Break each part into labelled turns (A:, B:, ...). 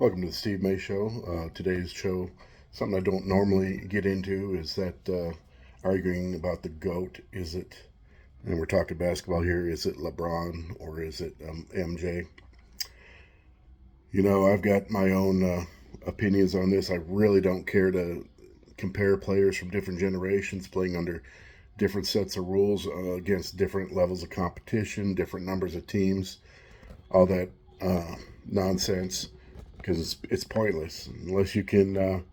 A: Welcome to the Steve May Show. Today's show, something I don't normally get into, is that arguing about the GOAT. Is it, and we're talking basketball here, is it LeBron or is it MJ? I've got my own opinions on this. I really don't care to compare players from different generations playing under different sets of rules against different levels of competition, different numbers of teams, all that nonsense, because it's pointless unless you can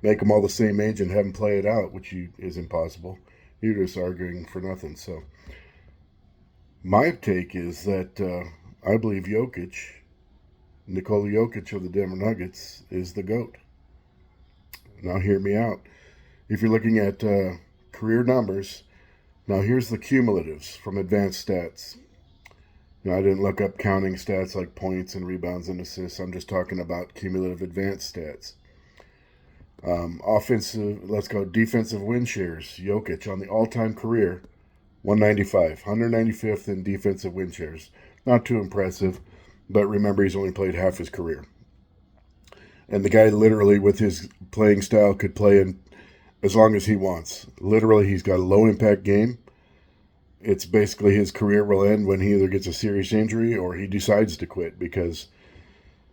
A: make them all the same age and have them play it out, which is impossible. You're just arguing for nothing. So my take is that I believe Nikola Jokic of the Denver Nuggets, is the GOAT. Now hear me out. If you're looking at career numbers, now here's the cumulatives from advanced stats. I didn't look up counting stats like points and rebounds and assists. I'm just talking about cumulative advanced stats. Let's go defensive win shares. Jokic on the all-time career, 195, 195th in defensive win shares. Not too impressive, but remember he's only played half his career. And the guy literally, with his playing style, could play in as long as he wants. Literally, he's got a low-impact game. It's basically his career will end when he either gets a serious injury or he decides to quit, because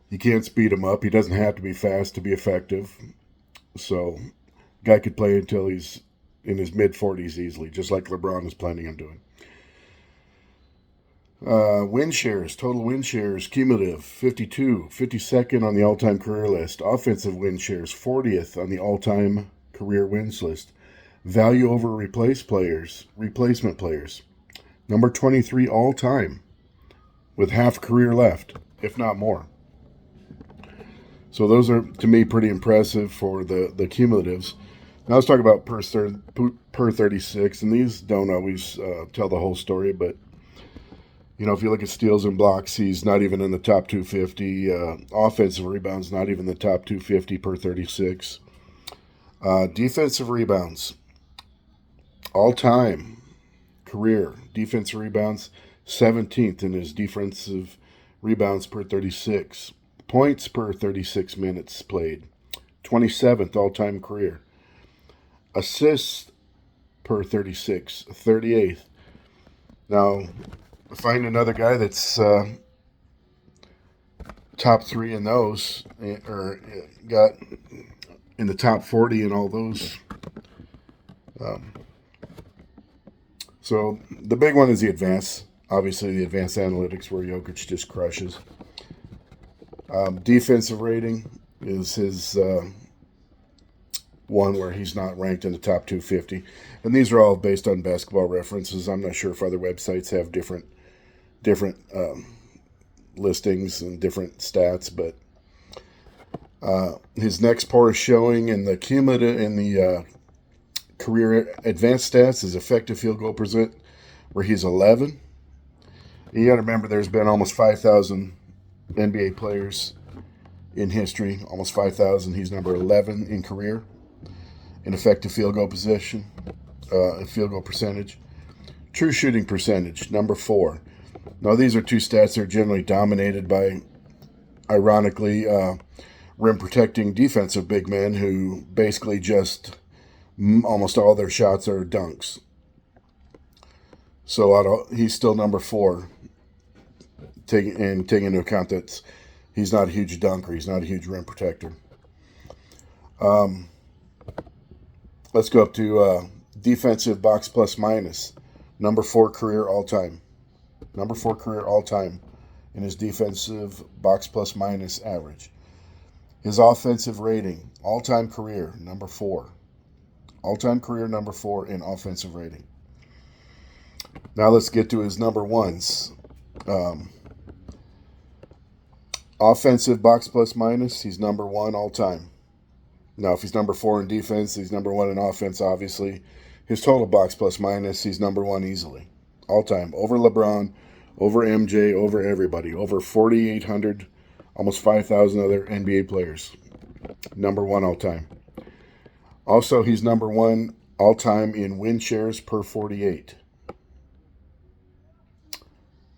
A: you can't speed him up. He doesn't have to be fast to be effective. So, guy could play until he's in his mid-40s easily, just like LeBron is planning on doing. Win shares, total win shares, cumulative, 52, 52nd on the all-time career list. Offensive win shares, 40th on the all-time career wins list. Value over replacement players. Number 23 all time, with half career left, if not more. So those are, to me, pretty impressive for the cumulatives. Now let's talk about per 36, and these don't always tell the whole story, but if you look at steals and blocks, he's not even in the top 250. Offensive rebounds, not even the top 250 per 36. Defensive rebounds, all-time career defensive rebounds, 17th in his defensive rebounds per 36. Points per 36 minutes played, 27th all-time career. Assists per 36, 38th. Now, find another guy that's top 3 in those, or got in the top 40 in all those. So the big one is the advanced. Obviously, the advanced analytics, where Jokic just crushes. Defensive rating is his one where he's not ranked in the top 250. And these are all based on basketball references. I'm not sure if other websites have different listings and different stats, but his next poorest showing in the cumulative, in the career advanced stats, is effective field goal percent, where he's 11. You got to remember, there's been almost 5,000 NBA players in history, almost 5,000. He's number 11 in career in effective field goal field goal percentage. True shooting percentage, number 4. Now, these are two stats that are generally dominated by, ironically, rim protecting defensive big men who basically just almost all their shots are dunks. So he's still number 4, taking into account that he's not a huge dunker, he's not a huge rim protector. Let's go up to defensive box plus minus, number 4 career all time. Number 4 career all time in his defensive box plus minus average. His offensive rating, all time career, number 4. All-time career number 4 in offensive rating. Now let's get to his number ones. Offensive box plus minus, he's number 1 all-time. Now, if he's number 4 in defense, he's number 1 in offense, obviously. His total box plus minus, he's number 1 easily. All-time. Over LeBron, over MJ, over everybody. Over 4,800, almost 5,000 other NBA players. Number 1 all-time. Also, he's number 1 all-time in win shares per 48.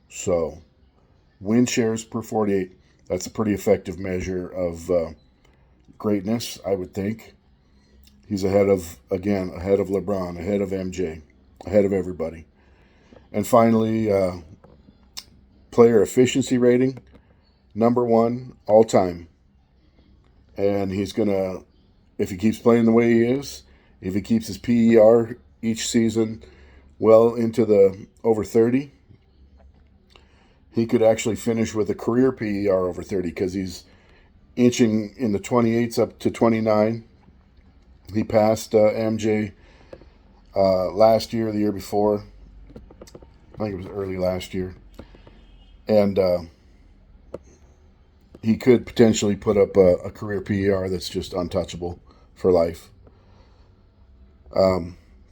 A: So, win shares per 48. That's a pretty effective measure of greatness, I would think. He's ahead of LeBron, ahead of MJ, ahead of everybody. And finally, player efficiency rating, number one all time. And he's going to, if he keeps playing the way he is, if he keeps his PER each season well into the over 30, he could actually finish with a career PER over 30 because he's inching in the 28s up to 29. He passed MJ last year, the year before. I think it was early last year. And he could potentially put up a career PER that's just untouchable for life.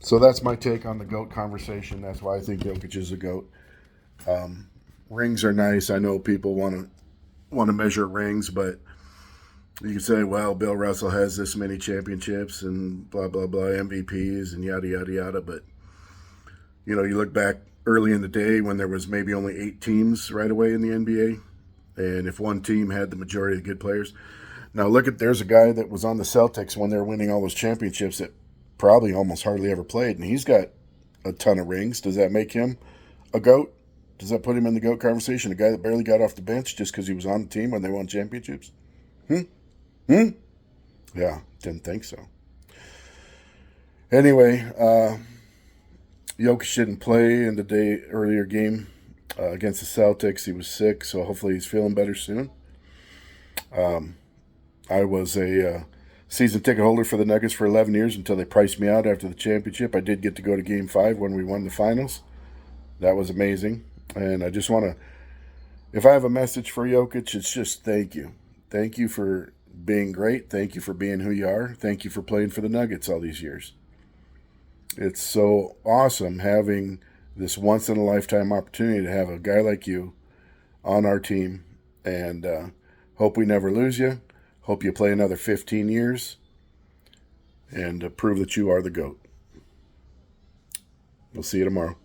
A: So that's my take on the GOAT conversation. That's why I think Jokic is a GOAT. Rings are nice. I know people want to measure rings, but you can say, well, Bill Russell has this many championships and blah, blah, blah, MVPs and yada, yada, yada. But, you look back early in the day when there was maybe only 8 teams right away in the NBA. And if one team had the majority of the good players. Now, there's a guy that was on the Celtics when they were winning all those championships that probably almost hardly ever played. And he's got a ton of rings. Does that make him a GOAT? Does that put him in the GOAT conversation? A guy that barely got off the bench just because he was on the team when they won championships? Yeah, didn't think so. Anyway, Jokic didn't play in the earlier game against the Celtics. He was sick, so hopefully he's feeling better soon. I was a season ticket holder for the Nuggets for 11 years until they priced me out after the championship. I did get to go to Game 5 when we won the finals. That was amazing. And I just want to, if I have a message for Jokic, it's just thank you. Thank you for being great. Thank you for being who you are. Thank you for playing for the Nuggets all these years. It's so awesome having this once-in-a-lifetime opportunity to have a guy like you on our team. And hope we never lose you. Hope you play another 15 years and prove that you are the GOAT. We'll see you tomorrow.